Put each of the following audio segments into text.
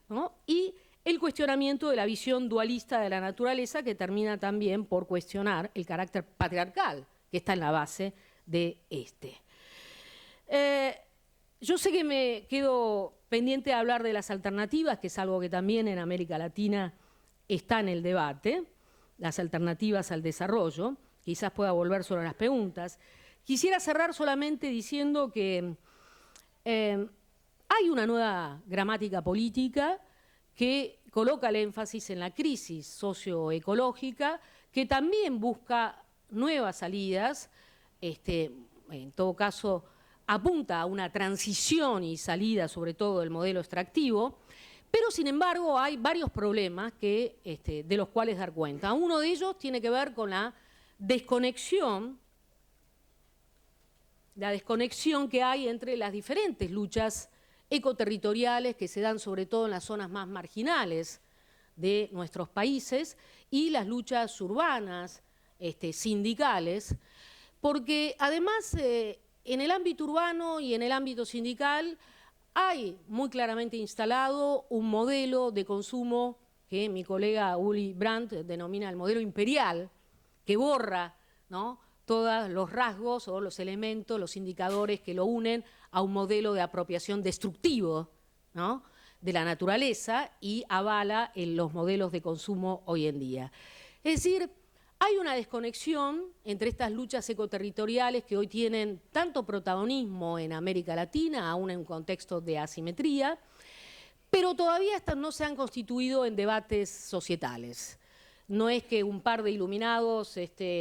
¿no? Y el cuestionamiento de la visión dualista de la naturaleza, que termina también por cuestionar el carácter patriarcal que está en la base de este. Yo sé que me quedo pendiente de hablar de las alternativas, que es algo que también en América Latina está en el debate, las alternativas al desarrollo. Quizás pueda volver sobre las preguntas. Quisiera cerrar solamente diciendo que hay una nueva gramática política que coloca el énfasis en la crisis socioecológica, que también busca nuevas salidas, en todo caso apunta a una transición y salida sobre todo del modelo extractivo, pero sin embargo hay varios problemas que, de los cuales dar cuenta. Uno de ellos tiene que ver con la desconexión que hay entre las diferentes luchas ecoterritoriales que se dan sobre todo en las zonas más marginales de nuestros países y las luchas urbanas, sindicales, porque además en el ámbito urbano y en el ámbito sindical hay muy claramente instalado un modelo de consumo que mi colega Uli Brandt denomina el modelo imperial, que borra, ¿no?, todos los rasgos o los elementos, los indicadores que lo unen a un modelo de apropiación destructivo, ¿no?, de la naturaleza y avala en los modelos de consumo hoy en día. Es decir, hay una desconexión entre estas luchas ecoterritoriales que hoy tienen tanto protagonismo en América Latina, aún en un contexto de asimetría, pero todavía estas no se han constituido en debates societales. No es que un par de iluminados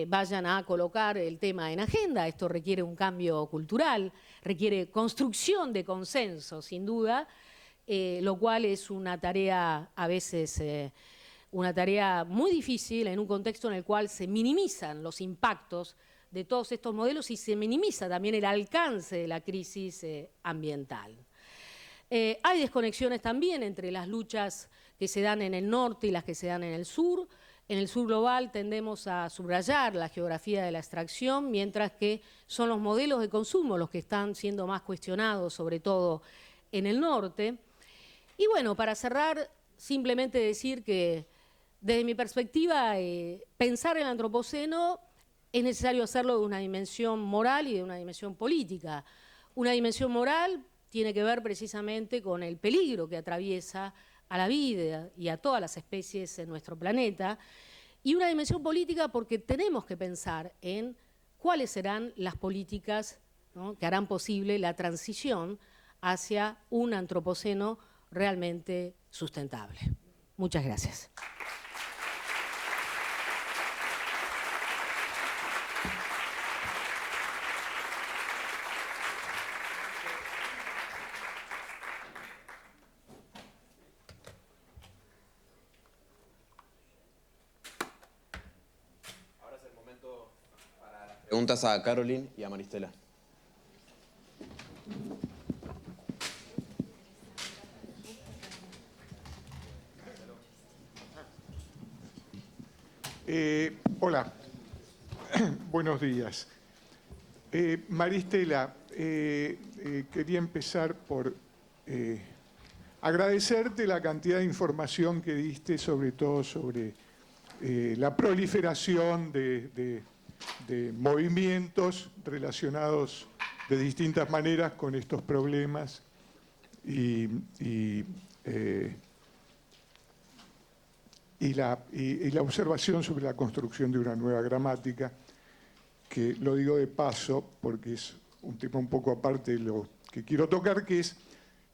vayan a colocar el tema en agenda, esto requiere un cambio cultural, requiere construcción de consenso, sin duda, lo cual es una tarea a veces una tarea muy difícil en un contexto en el cual se minimizan los impactos de todos estos modelos y se minimiza también el alcance de la crisis ambiental. Hay desconexiones también entre las luchas que se dan en el norte y las que se dan en el sur. En el sur global tendemos a subrayar la geografía de la extracción, mientras que son los modelos de consumo los que están siendo más cuestionados, sobre todo en el norte. Y bueno, para cerrar, simplemente decir que desde mi perspectiva, pensar el antropoceno es necesario hacerlo de una dimensión moral y de una dimensión política. Una dimensión moral tiene que ver precisamente con el peligro que atraviesa a la vida y a todas las especies en nuestro planeta, y una dimensión política porque tenemos que pensar en cuáles serán las políticas, ¿no?, que harán posible la transición hacia un antropoceno realmente sustentable. Muchas gracias. Preguntas a Caroline y a Maristela. Hola, buenos días. Maristela, quería empezar por agradecerte la cantidad de información que diste, sobre todo sobre la proliferación de movimientos relacionados de distintas maneras con estos problemas y la observación sobre la construcción de una nueva gramática, que lo digo de paso porque es un tema un poco aparte de lo que quiero tocar, que es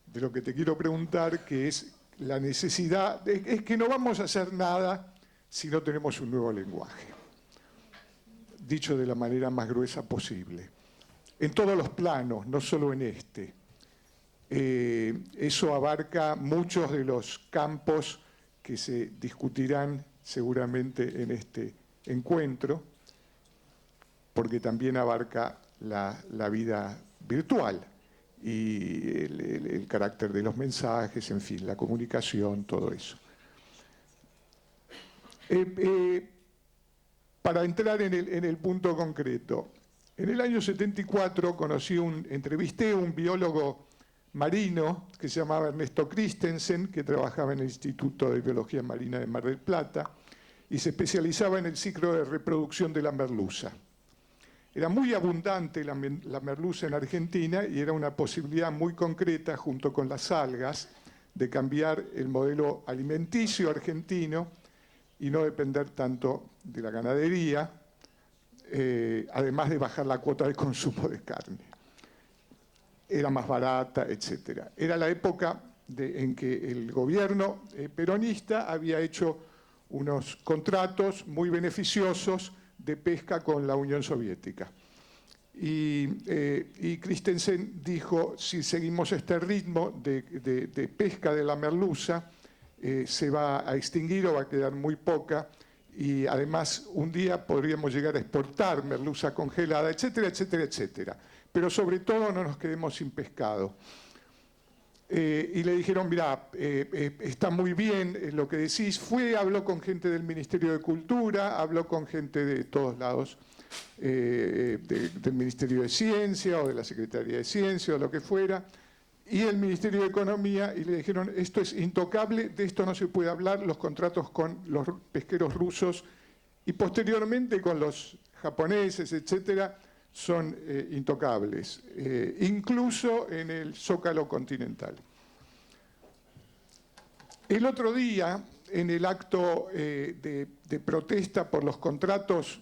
de lo que te quiero preguntar, que es la necesidad, es que no vamos a hacer nada si no tenemos un nuevo lenguaje, dicho de la manera más gruesa posible, en todos los planos, no solo en este. Eso abarca muchos de los campos que se discutirán seguramente en este encuentro, porque también abarca la vida virtual y el carácter de los mensajes, en fin, la comunicación, todo eso. Para entrar en el punto concreto, en el año 74 entrevisté a un biólogo marino que se llamaba Ernesto Christensen, que trabajaba en el Instituto de Biología Marina de Mar del Plata y se especializaba en el ciclo de reproducción de la merluza. Era muy abundante la merluza en Argentina y era una posibilidad muy concreta, junto con las algas, de cambiar el modelo alimenticio argentino y no depender tanto de la ganadería, además de bajar la cuota de consumo de carne. Era más barata, etc. Era la época en que el gobierno peronista había hecho unos contratos muy beneficiosos de pesca con la Unión Soviética. Y Christensen dijo, si seguimos este ritmo de pesca de la merluza, se va a extinguir o va a quedar muy poca, y además un día podríamos llegar a exportar merluza congelada, etcétera, etcétera, etcétera. Pero sobre todo no nos quedemos sin pescado. Y le dijeron, mirá, está muy bien lo que decís. Habló con gente del Ministerio de Cultura, habló con gente de todos lados, del Ministerio de Ciencia o de la Secretaría de Ciencia o lo que fuera, y el Ministerio de Economía, y le dijeron, esto es intocable, de esto no se puede hablar, los contratos con los pesqueros rusos y posteriormente con los japoneses, etcétera, son intocables, incluso en el Zócalo continental. El otro día, en el acto de protesta por los contratos,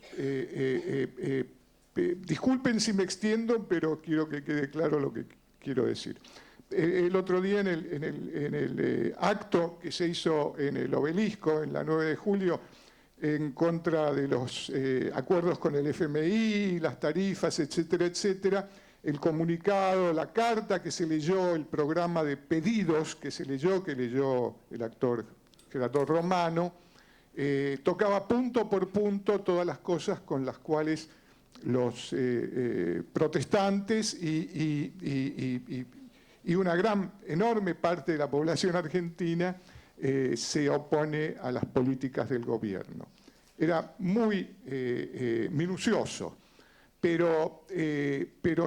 disculpen si me extiendo, pero quiero que quede claro lo que quiero decir. El otro día en el acto que se hizo en el Obelisco, en la 9 de julio, en contra de los acuerdos con el FMI, las tarifas, etcétera, etcétera, el comunicado, la carta que se leyó, el programa de pedidos que leyó el actor Gerardo Romano, tocaba punto por punto todas las cosas con las cuales los protestantes y una enorme parte de la población argentina se opone a las políticas del gobierno. Era muy minucioso, pero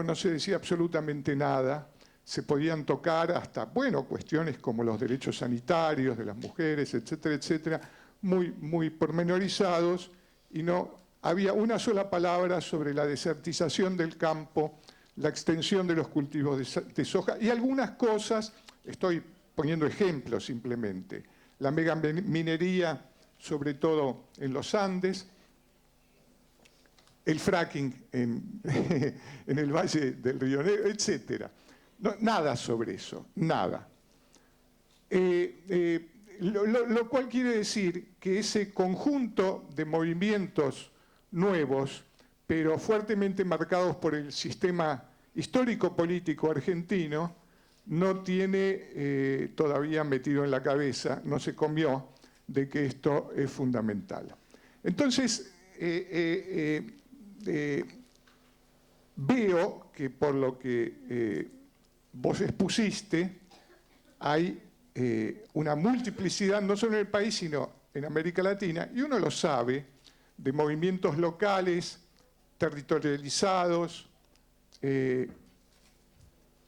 no se decía absolutamente nada. Se podían tocar hasta, bueno, cuestiones como los derechos sanitarios de las mujeres, etcétera, etcétera, muy pormenorizados, y no había una sola palabra sobre la desertización del campo, la extensión de los cultivos de soja y algunas cosas, estoy poniendo ejemplos simplemente, la megaminería, sobre todo en los Andes, el fracking en el Valle del Río Negro, etc. No, nada sobre eso, nada. Lo cual quiere decir que ese conjunto de movimientos nuevos, pero fuertemente marcados por el sistema histórico-político argentino, no tiene todavía metido en la cabeza, no se comió, de que esto es fundamental. Entonces, veo que por lo que vos expusiste, hay una multiplicidad, no solo en el país, sino en América Latina, y uno lo sabe, de movimientos locales, territorializados,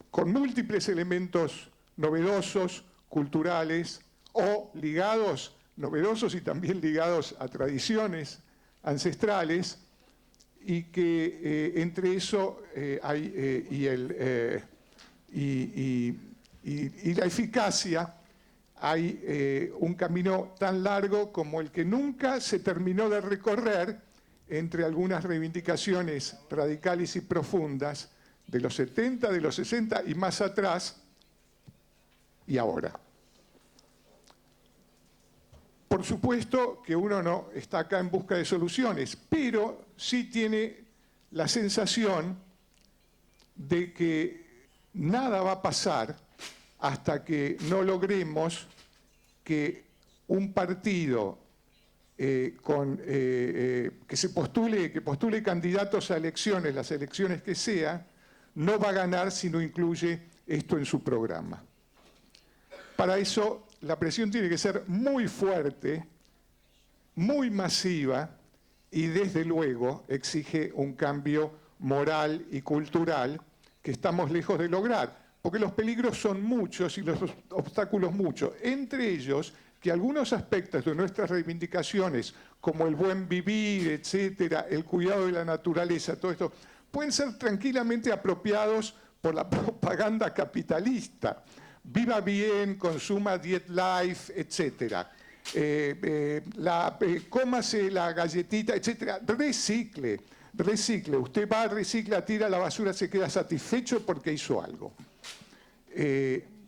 con múltiples elementos novedosos, culturales, o ligados, novedosos y también ligados a tradiciones ancestrales, y que entre eso hay y la eficacia, hay un camino tan largo como el que nunca se terminó de recorrer entre algunas reivindicaciones radicales y profundas de los 70, de los 60 y más atrás, y ahora. Por supuesto que uno no está acá en busca de soluciones, pero sí tiene la sensación de que nada va a pasar hasta que no logremos que un partido que postule candidatos a elecciones, las elecciones que sea, no va a ganar si no incluye esto en su programa. Para eso la presión tiene que ser muy fuerte, muy masiva, y desde luego exige un cambio moral y cultural que estamos lejos de lograr. porque los peligros son muchos y los obstáculos muchos. Entre ellos, que algunos aspectos de nuestras reivindicaciones, como el buen vivir, etcétera, el cuidado de la naturaleza, todo esto, pueden ser tranquilamente apropiados por la propaganda capitalista. Viva bien, consuma diet life, etcétera. Cómase la galletita, etcétera. Recicle. Usted va, recicla, tira la basura, se queda satisfecho porque hizo algo.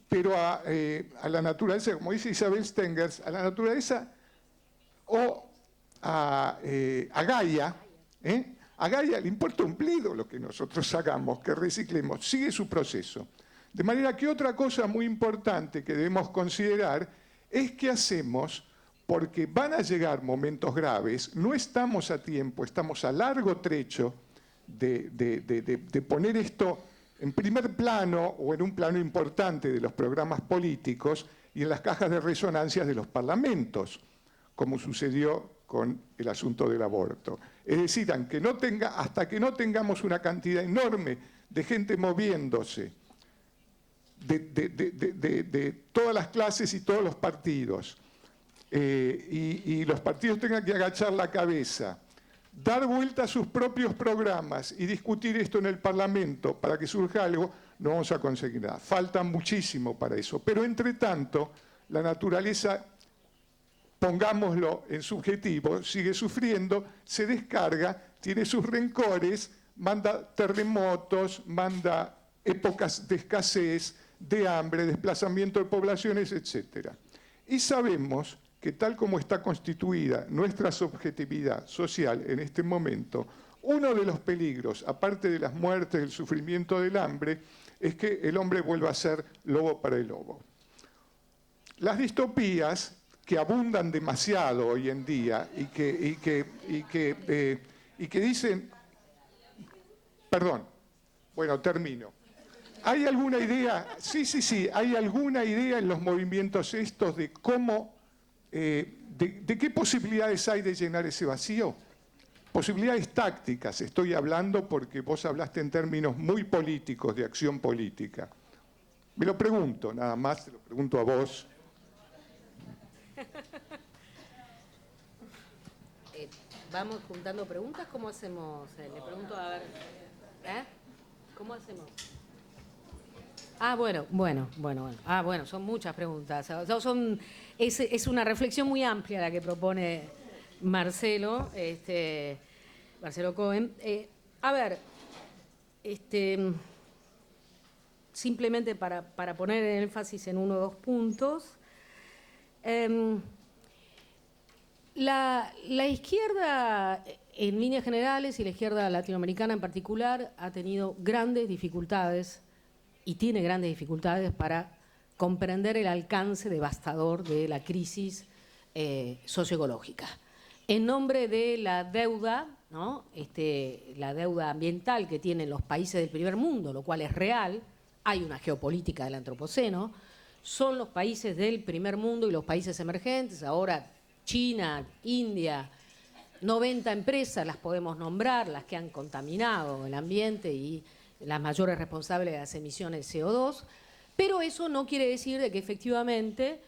Pero a la naturaleza, como dice Isabel Stengers, a la naturaleza o a Gaia, a Gaia le importa un bledo lo que nosotros hagamos, que reciclemos, sigue su proceso. De manera que otra cosa muy importante que debemos considerar es qué hacemos, porque van a llegar momentos graves, no estamos a tiempo, estamos a largo trecho de poner esto en primer plano o en un plano importante de los programas políticos y en las cajas de resonancias de los parlamentos, como sucedió con el asunto del aborto. Es decir, hasta que no tengamos una cantidad enorme de gente moviéndose, de todas las clases y todos los partidos, y los partidos tengan que agachar la cabeza, dar vuelta a sus propios programas y discutir esto en el Parlamento para que surja algo, no vamos a conseguir nada. Falta muchísimo para eso. Pero, entre tanto, la naturaleza, pongámoslo en subjetivo, sigue sufriendo, se descarga, tiene sus rencores, manda terremotos, manda épocas de escasez, de hambre, desplazamiento de poblaciones, etc. Y sabemos que tal como está constituida nuestra subjetividad social en este momento, uno de los peligros, aparte de las muertes, del sufrimiento, del hambre, es que el hombre vuelva a ser lobo para el lobo. Las distopías, que abundan demasiado hoy en día y que dicen... Perdón, bueno, termino. ¿Hay alguna idea? Sí, ¿hay alguna idea en los movimientos estos de cómo... ¿De qué posibilidades hay de llenar ese vacío? Posibilidades tácticas, estoy hablando porque vos hablaste en términos muy políticos, de acción política. Me lo pregunto, nada más, te lo pregunto a vos. Vamos juntando preguntas, ¿cómo hacemos? Le pregunto a ver, ¿cómo hacemos? Bueno, son muchas preguntas. Es una reflexión muy amplia la que propone Marcelo, Marcelo Cohen. Simplemente para poner el énfasis en uno o dos puntos. La izquierda, en líneas generales, y la izquierda latinoamericana en particular, ha tenido grandes dificultades y tiene grandes dificultades para comprender el alcance devastador de la crisis socioecológica. En nombre de la deuda, ¿no? La deuda ambiental que tienen los países del primer mundo, lo cual es real, hay una geopolítica del antropoceno, son los países del primer mundo y los países emergentes, ahora China, India, 90 empresas las podemos nombrar, las que han contaminado el ambiente y las mayores responsables de las emisiones de CO2, pero eso no quiere decir de que efectivamente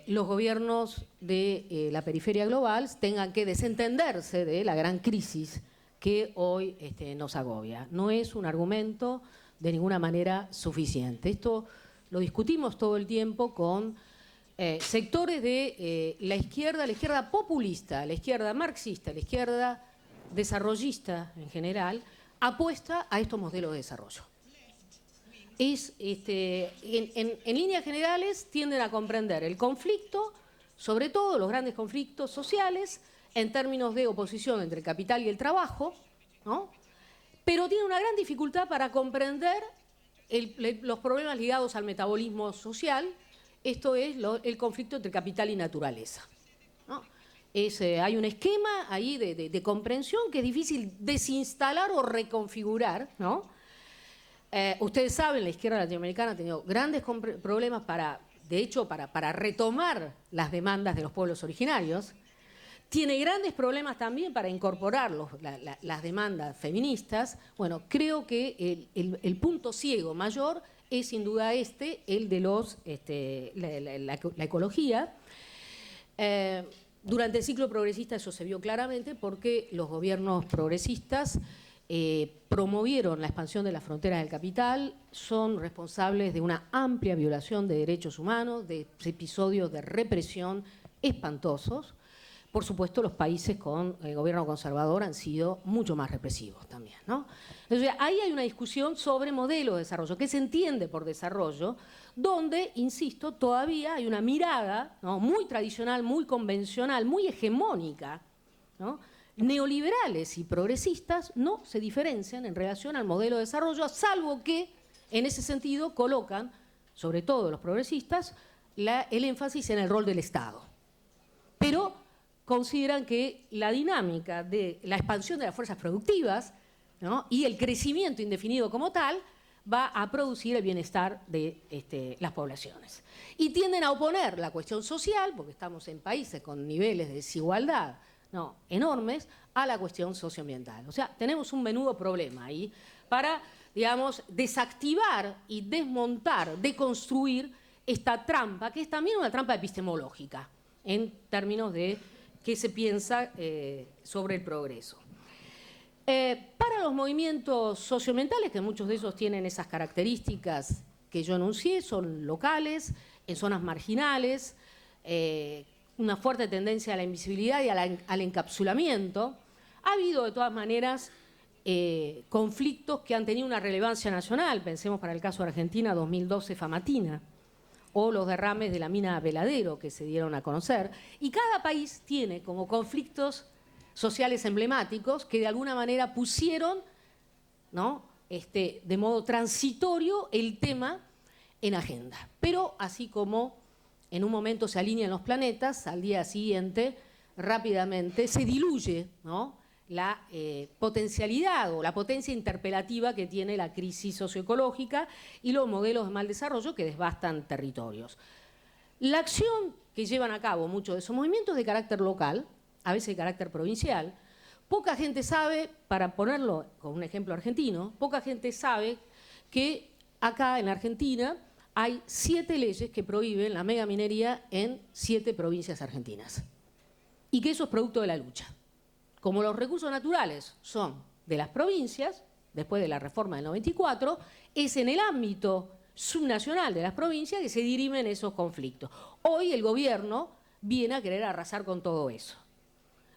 los gobiernos de la periferia global tengan que desentenderse de la gran crisis que hoy nos agobia. No es un argumento de ninguna manera suficiente. Esto lo discutimos todo el tiempo con sectores de la izquierda populista, la izquierda marxista, la izquierda desarrollista en general, apuesta a estos modelos de desarrollo. En líneas generales tienden a comprender el conflicto, sobre todo los grandes conflictos sociales, en términos de oposición entre el capital y el trabajo, ¿no? Pero tiene una gran dificultad para comprender los problemas ligados al metabolismo social, esto es el conflicto entre capital y naturaleza, ¿no? Hay un esquema ahí de comprensión que es difícil desinstalar o reconfigurar, ¿no? Ustedes saben, la izquierda latinoamericana ha tenido grandes problemas para retomar las demandas de los pueblos originarios. Tiene grandes problemas también para incorporar las demandas feministas. Bueno, creo que el punto ciego mayor es sin duda el de la ecología. Durante el ciclo progresista eso se vio claramente porque los gobiernos progresistas promovieron la expansión de las fronteras del capital, son responsables de una amplia violación de derechos humanos, de episodios de represión espantosos. Por supuesto, los países con gobierno conservador han sido mucho más represivos también, ¿no? Entonces, ahí hay una discusión sobre modelo de desarrollo, qué se entiende por desarrollo, donde, insisto, todavía hay una mirada, ¿no?, muy tradicional, muy convencional, muy hegemónica, ¿no? Neoliberales y progresistas no se diferencian en relación al modelo de desarrollo, salvo que, en ese sentido, colocan, sobre todo los progresistas, el énfasis en el rol del Estado. Pero consideran que la dinámica de la expansión de las fuerzas productivas, ¿no?, y el crecimiento indefinido como tal va a producir el bienestar de las poblaciones. Y tienden a oponer la cuestión social, porque estamos en países con niveles de desigualdad, ¿no?, enormes, a la cuestión socioambiental. O sea, tenemos un menudo problema ahí para, digamos, desactivar y desmontar, deconstruir esta trampa, que es también una trampa epistemológica, en términos de qué se piensa sobre el progreso. Para los movimientos socioambientales, que muchos de ellos tienen esas características que yo enuncié, son locales, en zonas marginales, una fuerte tendencia a la invisibilidad y al encapsulamiento, ha habido de todas maneras conflictos que han tenido una relevancia nacional. Pensemos para el caso de Argentina, 2012, Famatina, o los derrames de la mina Veladero que se dieron a conocer. Y cada país tiene como conflictos sociales emblemáticos que de alguna manera pusieron, ¿no?, de modo transitorio el tema en agenda. Pero así como en un momento se alinean los planetas, al día siguiente rápidamente se diluye, ¿no?, la potencialidad o la potencia interpelativa que tiene la crisis socioecológica y los modelos de mal desarrollo que devastan territorios. La acción que llevan a cabo muchos de esos movimientos es de carácter local, a veces de carácter provincial. Poca gente sabe, para ponerlo con un ejemplo argentino, poca gente sabe que acá en Argentina hay 7 leyes que prohíben la megaminería en 7 provincias argentinas. Y que eso es producto de la lucha. Como los recursos naturales son de las provincias, después de la reforma del 94, es en el ámbito subnacional de las provincias que se dirimen esos conflictos. Hoy el gobierno viene a querer arrasar con todo eso.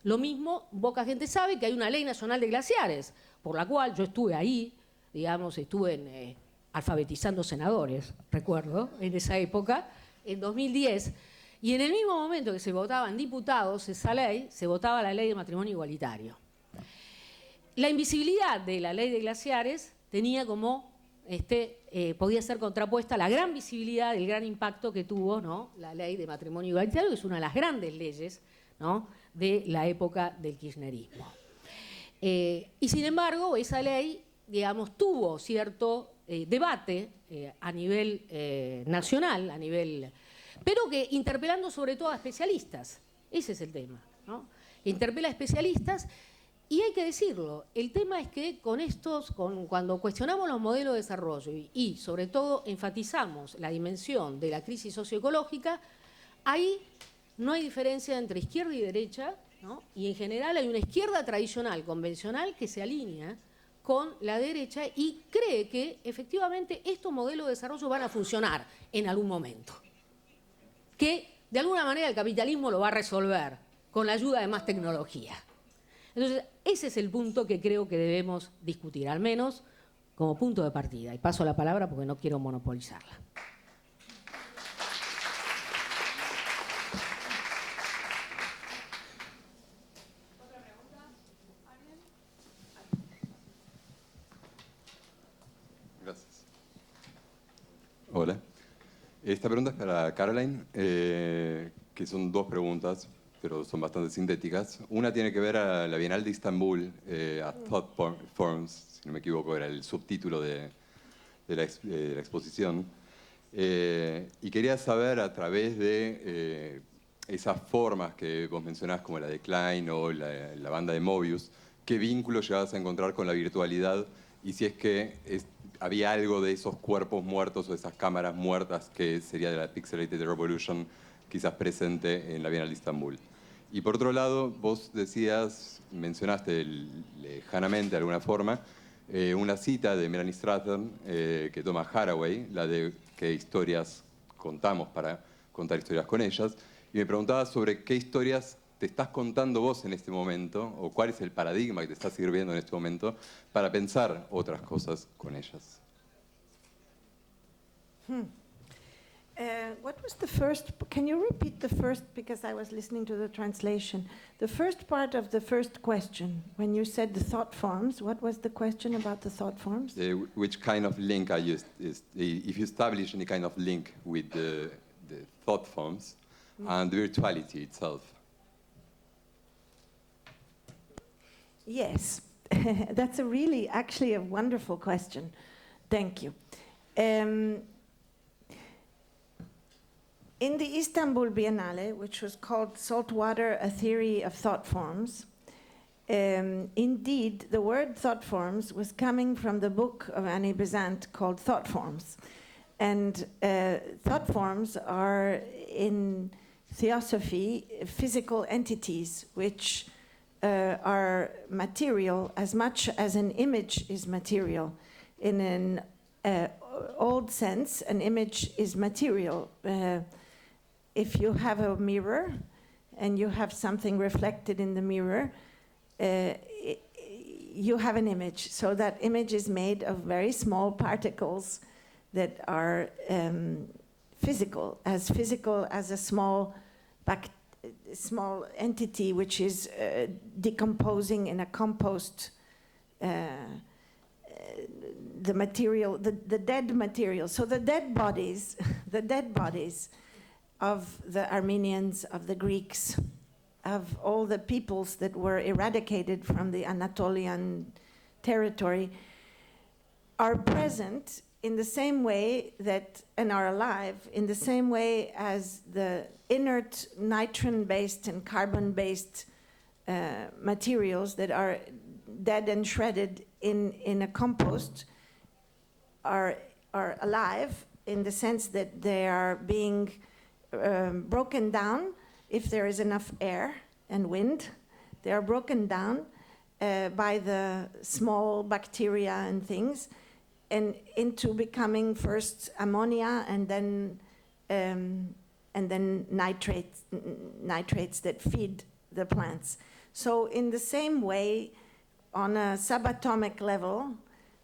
Lo mismo, poca gente sabe que hay una ley nacional de glaciares, por la cual yo estuve ahí, digamos, estuve alfabetizando senadores, recuerdo, en esa época, en 2010, y en el mismo momento que se votaban diputados esa ley, se votaba la ley de matrimonio igualitario. La invisibilidad de la ley de glaciares tenía como, podía ser contrapuesta a la gran visibilidad, el gran impacto que tuvo, ¿no?, la ley de matrimonio igualitario, que es una de las grandes leyes, ¿no?, de la época del kirchnerismo. Y sin embargo, esa ley, digamos, tuvo cierto debate a nivel nacional, pero que interpelando sobre todo a especialistas. Ese es el tema, ¿no? Interpela a especialistas y hay que decirlo, el tema es que cuando cuestionamos los modelos de desarrollo y sobre todo enfatizamos la dimensión de la crisis socioecológica, ahí no hay diferencia entre izquierda y derecha, ¿no? Y en general hay una izquierda tradicional, convencional, que se alinea con la derecha y cree que efectivamente estos modelos de desarrollo van a funcionar en algún momento. Que de alguna manera el capitalismo lo va a resolver con la ayuda de más tecnología. Entonces, ese es el punto que creo que debemos discutir, al menos como punto de partida. Y paso la palabra porque no quiero monopolizarla. Hola. Esta pregunta es para Caroline, que son 2 preguntas, pero son bastante sintéticas. Una tiene que ver a la Bienal de Istambul, a Thought Forms, si no me equivoco, era el subtítulo de la exposición. Y quería saber, a través de esas formas que vos mencionás, como la de Klein o la banda de Mobius, qué vínculo llegabas a encontrar con la virtualidad y si es que había algo de esos cuerpos muertos o esas cámaras muertas que sería de la Pixelated Revolution quizás presente en la Bienal de Estambul. Y por otro lado, vos decías, mencionaste lejanamente de alguna forma, una cita de Melanie Stratton que toma Haraway, la de qué historias contamos para contar historias con ellas, y me preguntaba sobre qué historias te estás contando vos en este momento, o cuál es el paradigma que te está sirviendo en este momento para pensar otras cosas con ellas. What was the first? Can you repeat the first? Because I was listening to the translation. The first part of the first question, when you said the thought forms, what was the question about the thought forms? Which kind of link I used? If you establish any kind of link with the thought forms and virtuality itself. Yes, that's actually a wonderful question. Thank you. In the Istanbul Biennale, which was called Saltwater, A Theory of Thought Forms, indeed, the word thought forms was coming from the book of Annie Besant called Thought Forms. And thought forms are, in theosophy, physical entities which are material as much as an image is material. In an old sense, an image is material. If you have a mirror and you have something reflected in the mirror, you have an image. So that image is made of very small particles that are physical as a small entity which is decomposing in a compost. The material, the dead material. So the dead bodies of the Armenians, of the Greeks, of all the peoples that were eradicated from the Anatolian territory are present in the same way that, and are alive in the same way as the inert nitron-based and carbon-based materials that are dead and shredded in a compost are alive in the sense that they are being broken down if there is enough air and wind. They are broken down by the small bacteria and things, and into becoming first ammonia and then nitrates that feed the plants. So in the same way, on a subatomic level,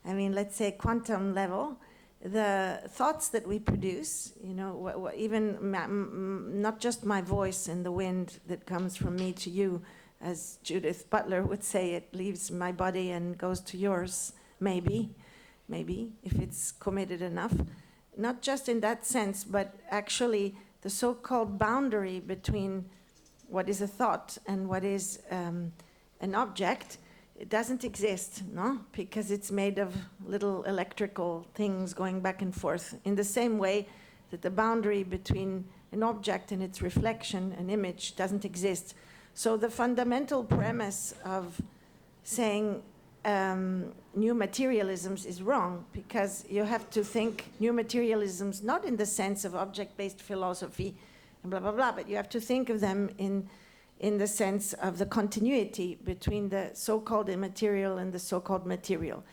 I mean, let's say quantum level, the thoughts that we produce, even not just my voice and the wind that comes from me to you, as Judith Butler would say, it leaves my body and goes to yours, maybe, if it's committed enough. Not just in that sense, but actually the so-called boundary between what is a thought and what is an object, it doesn't exist, no? Because it's made of little electrical things going back and forth. In the same way that the boundary between an object and its reflection, an image, doesn't exist. So the fundamental premise of saying new materialisms is wrong, because you have to think new materialisms not in the sense of object-based philosophy and blah, blah, blah, but you have to think of them in the sense of the continuity between the so-called immaterial and the so-called material.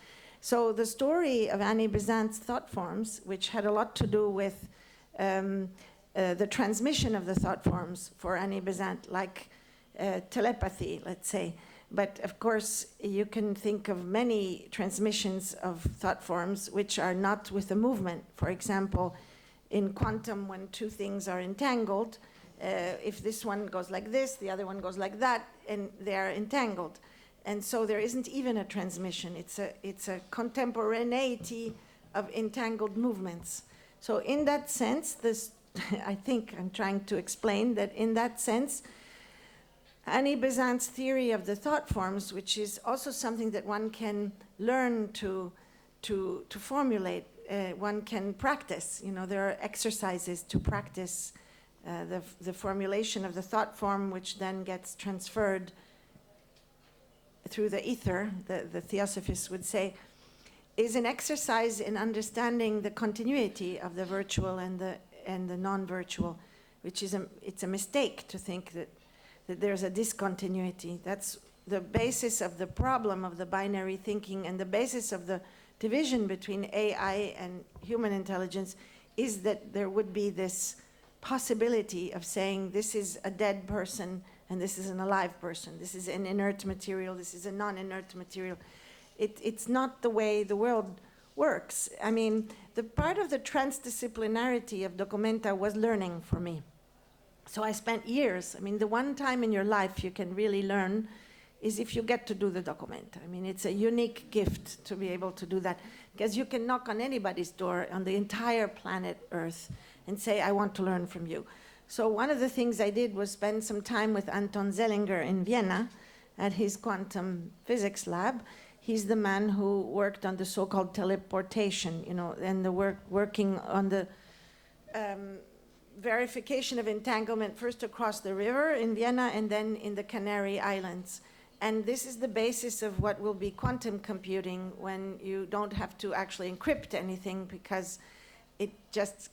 So the story of Annie Besant's thought forms, which had a lot to do with the transmission of the thought forms for Annie Besant, like telepathy, let's say. But of course, you can think of many transmissions of thought forms which are not with a movement. For example, in quantum, when two things are entangled, if this one goes like this, the other one goes like that, and they are entangled. And so there isn't even a transmission. It's a contemporaneity of entangled movements. So in that sense, I think I'm trying to explain that in that sense, Annie Besant's theory of the thought forms, which is also something that one can learn to formulate, one can practice. There are exercises to practice the formulation of the thought form, which then gets transferred through the ether, the theosophists would say. is an exercise in understanding the continuity of the virtual and the non-virtual, which is it's a mistake to think that there's a discontinuity. That's the basis of the problem of the binary thinking, and the basis of the division between AI and human intelligence is that there would be this possibility of saying this is a dead person and this is an alive person. This is an inert material, this is a non-inert material. It's not the way the world works. I mean, the part of the transdisciplinarity of Documenta was learning for me. So I spent years, I mean, the one time in your life you can really learn is if you get to do the Documenta. I mean, it's a unique gift to be able to do that, because you can knock on anybody's door on the entire planet Earth and say, I want to learn from you. So one of the things I did was spend some time with Anton Zellinger in Vienna at his quantum physics lab. He's the man who worked on the so-called teleportation, you know, and the working on the verification of entanglement, first across the river in Vienna and then in the Canary Islands. And this is the basis of what will be quantum computing when you don't have to actually encrypt anything, because it just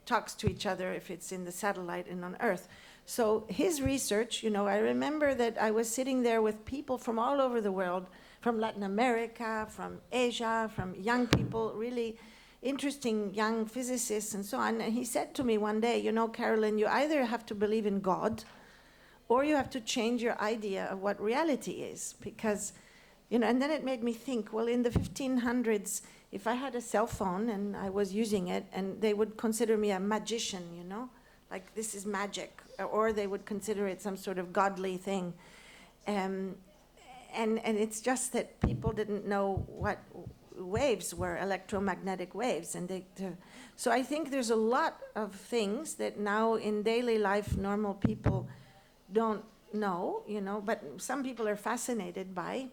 talks to each other if it's in the satellite and on Earth. So his research, you know, I remember that I was sitting there with people from all over the world, from Latin America, from Asia, from young people, really interesting young physicists and so on. And he said to me one day, you know, Carolyn, you either have to believe in God or you have to change your idea of what reality is. Because, you know, and then it made me think, well, in the 1500s, if I had a cell phone and I was using it, and they would consider me a magician, you know, like this is magic, or they would consider it some sort of godly thing. And it's just that people didn't know what waves were, electromagnetic waves. And so I think there's a lot of things that now in daily life normal people don't know, you know, but some people are fascinated by.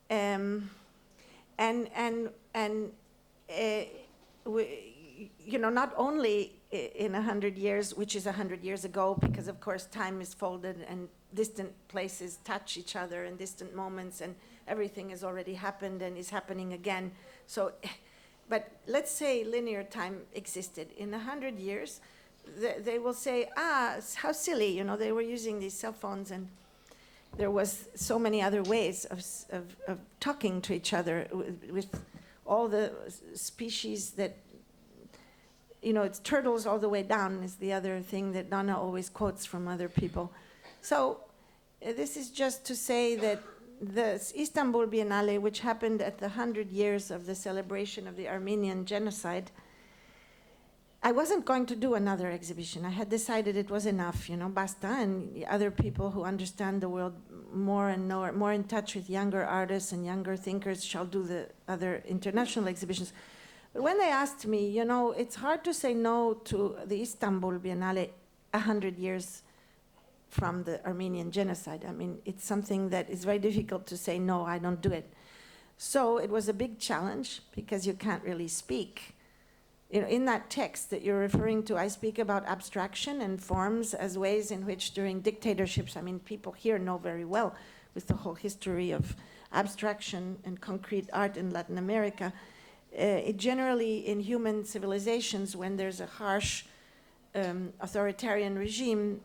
You know, not only in 100 years, which is 100 years ago, because of course time is folded and distant places touch each other in distant moments, and everything has already happened and is happening again. So, but let's say linear time existed. In 100 years, they will say, how silly, you know, they were using these cell phones and there was so many other ways of talking to each other with all the species that, you know, it's turtles all the way down is the other thing that Donna always quotes from other people. So this is just to say that the Istanbul Biennale, which happened at the 100 years of the celebration of the Armenian genocide, I wasn't going to do another exhibition. I had decided it was enough, you know, basta, and other people who understand the world more and are more in touch with younger artists and younger thinkers shall do the other international exhibitions. But when they asked me, you know, it's hard to say no to the Istanbul Biennale 100 years from the Armenian genocide. I mean, it's something that is very difficult to say, no, I don't do it. So it was a big challenge because you can't really speak. You know, in that text that you're referring to, I speak about abstraction and forms as ways in which during dictatorships, I mean, people here know very well with the whole history of abstraction and concrete art in Latin America. It generally, in human civilizations, when there's a harsh authoritarian regime,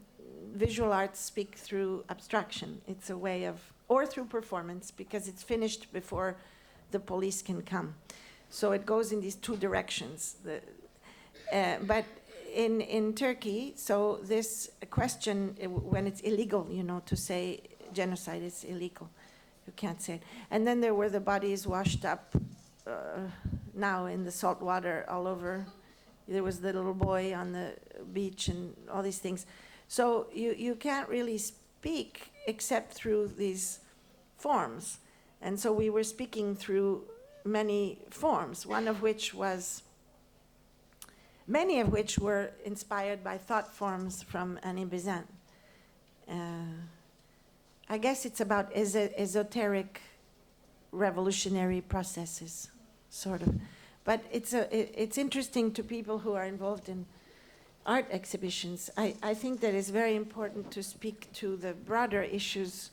visual arts speak through abstraction. It's a way of, or through performance, because it's finished before the police can come. So it goes in these two directions. But in Turkey, so this question, when it's illegal, you know, to say genocide is illegal. You can't say it. And then there were the bodies washed up now in the salt water all over. There was the little boy on the beach and all these things. So you can't really speak except through these forms. And so we were speaking through many forms, one of which was, many of which were inspired by thought forms from Annie Besant. I guess it's about esoteric revolutionary processes, sort of. But it's interesting to people who are involved in art exhibitions. I think that it's very important to speak to the broader issues.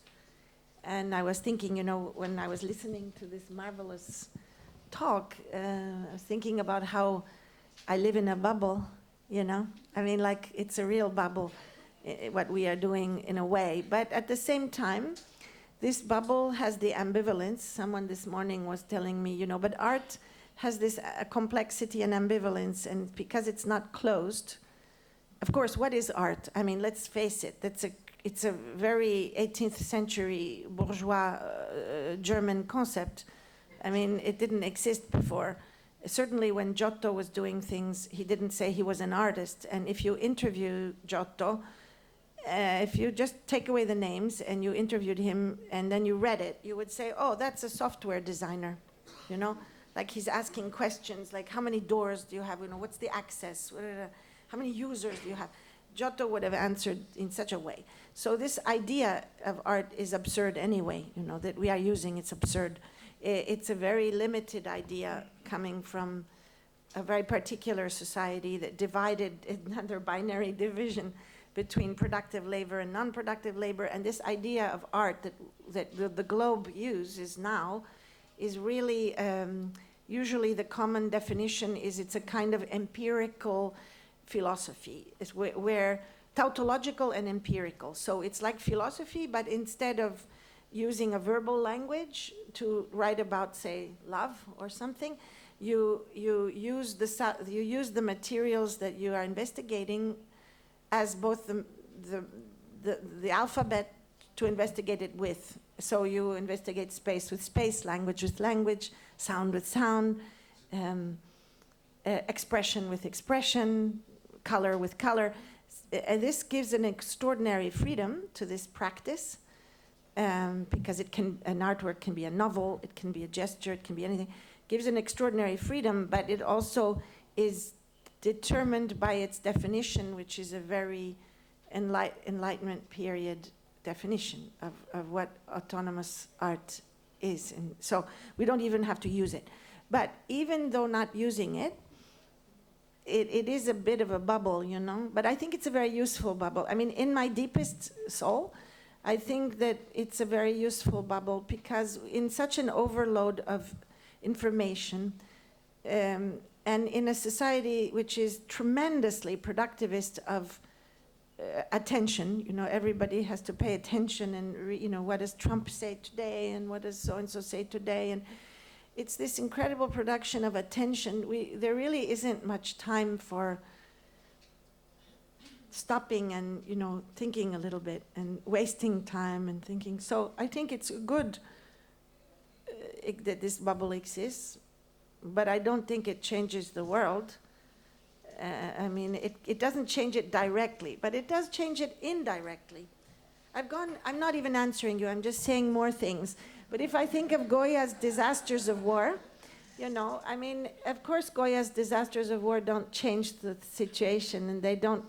And I was thinking, you know, when I was listening to this marvelous talk, I was thinking about how I live in a bubble, you know? I mean, like, it's a real bubble, what we are doing in a way. But at the same time, this bubble has the ambivalence. Someone this morning was telling me, you know, but art has this complexity and ambivalence, and because it's not closed, of course, what is art? I mean, let's face it, it's a very 18th century bourgeois German concept. I mean, it didn't exist before. Certainly when Giotto was doing things, he didn't say he was an artist. And if you interview Giotto, if you just take away the names and you interviewed him and then you read it, you would say, oh, that's a software designer, you know? Like he's asking questions like, how many doors do you have? You know, what's the access? How many users do you have? Giotto would have answered in such a way. So this idea of art is absurd anyway, you know, that we are using, it's absurd. It's a very limited idea coming from a very particular society that divided another binary division between productive labor and non-productive labor. And this idea of art that the globe uses now is really, usually the common definition is it's a kind of empirical philosophy. It's where tautological and empirical. So it's like philosophy, but instead of using a verbal language to write about, say, love or something, you use the materials that you are investigating as both the alphabet to investigate it with. So you investigate space with space, language with language, sound with sound, expression with expression, color with color. And this gives an extraordinary freedom to this practice, because an artwork can be a novel, it can be a gesture, it can be anything. Gives an extraordinary freedom, but it also is determined by its definition, which is a very Enlightenment period definition of what autonomous art is. And so we don't even have to use it. But even though not using it, it is a bit of a bubble, you know? But I think it's a very useful bubble. I mean, in my deepest soul, I think that it's a very useful bubble because in such an overload of information, and in a society which is tremendously productivist of attention, you know, everybody has to pay attention and, you know, what does Trump say today and what does so-and-so say today, and it's this incredible production of attention. There really isn't much time for stopping and, you know, thinking a little bit and wasting time and thinking. So I think it's good that this bubble exists, but I don't think it changes the world. I mean, it doesn't change it directly, but it does change it indirectly. I'm not even answering you, I'm just saying more things. But if I think of Goya's Disasters of War, you know, I mean, of course Goya's Disasters of War don't change the situation and they don't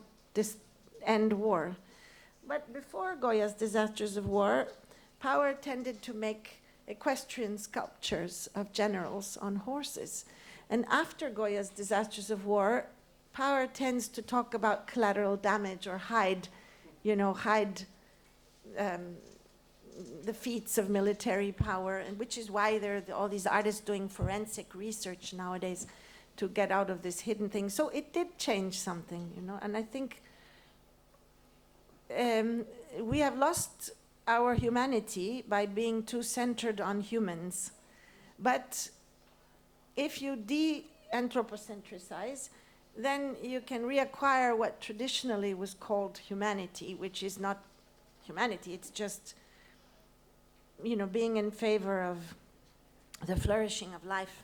end war. But before Goya's Disasters of War, power tended to make equestrian sculptures of generals on horses. And after Goya's Disasters of War, power tends to talk about collateral damage or hide the feats of military power, and which is why there are all these artists doing forensic research nowadays to get out of this hidden thing. So it did change something, you know, and I think we have lost our humanity by being too centered on humans. But if you de-anthropocentricize, then you can reacquire what traditionally was called humanity, which is not humanity, it's just, you know, being in favor of the flourishing of life.